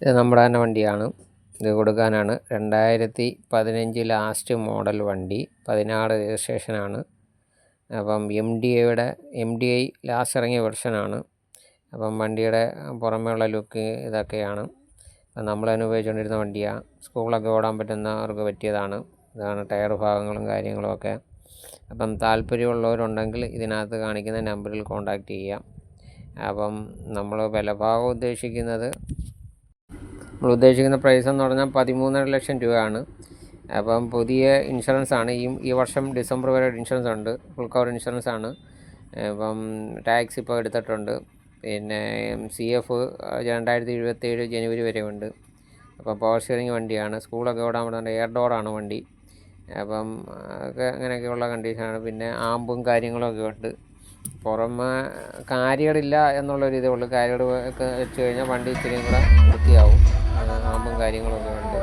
ഇത് നമ്മുടെ തന്നെ വണ്ടിയാണ്. ഇത് കൊടുക്കാനാണ്. 2015 ലാസ്റ്റ് മോഡൽ വണ്ടി, 16 രജിസ്ട്രേഷനാണ്. അപ്പം MDI ലാസ്റ്റ് ഇറങ്ങിയ വെർഷനാണ്. അപ്പം വണ്ടിയുടെ പുറമേയുള്ള ലുക്ക് ഇതൊക്കെയാണ്. നമ്മൾ തന്നെ ഉപയോഗിച്ചുകൊണ്ടിരുന്ന വണ്ടിയാണ്. സ്കൂളൊക്കെ ഓടാൻ പറ്റുന്നവർക്ക് പറ്റിയതാണ്. ഇതാണ് ടയർ ഭാഗങ്ങളും കാര്യങ്ങളുമൊക്കെ. അപ്പം താല്പര്യമുള്ളവരുണ്ടെങ്കിൽ ഇതിനകത്ത് കാണിക്കുന്ന നമ്പറിൽ കോൺടാക്റ്റ് ചെയ്യാം. അപ്പം നമ്മൾ വിലഭാഗം ഉദ്ദേശിക്കുന്ന പ്രൈസ് എന്ന് പറഞ്ഞാൽ 13.5 ലക്ഷം രൂപയാണ്. അപ്പം പുതിയ ഇൻഷുറൻസാണ്. ഈ വർഷം ഡിസംബർ വരെ ഇൻഷുറൻസ് ഉണ്ട്. ഫുൾ കവർ ഇൻഷുറൻസാണ്. അപ്പം ടാക്സ് ഇപ്പോൾ എടുത്തിട്ടുണ്ട്. പിന്നെ CF 2027 ജനുവരി വരെ ഉണ്ട്. അപ്പോൾ പവർ സ്റ്റിയറിംഗ് വണ്ടിയാണ്. സ്കൂളൊക്കെ ഓടാൻ പറ്റുന്ന എയർ ഡോറാണ് വണ്ടി. അപ്പം അങ്ങനെയൊക്കെയുള്ള കണ്ടീഷനാണ്. പിന്നെ ആമ്പും കാര്യങ്ങളൊക്കെ ഉണ്ട്. പുറമെ കാര്യങ്ങളില്ല എന്നുള്ളൊരു ഇതേ ഉള്ളൂ. കാര്യങ്ങൾ ഒക്കെ വെച്ച് കഴിഞ്ഞാൽ വണ്ടി ഇച്ചിരിയും കൂടെ വൃത്തിയാവും. ആമ്പും കാര്യങ്ങളൊക്കെ ഉണ്ട്.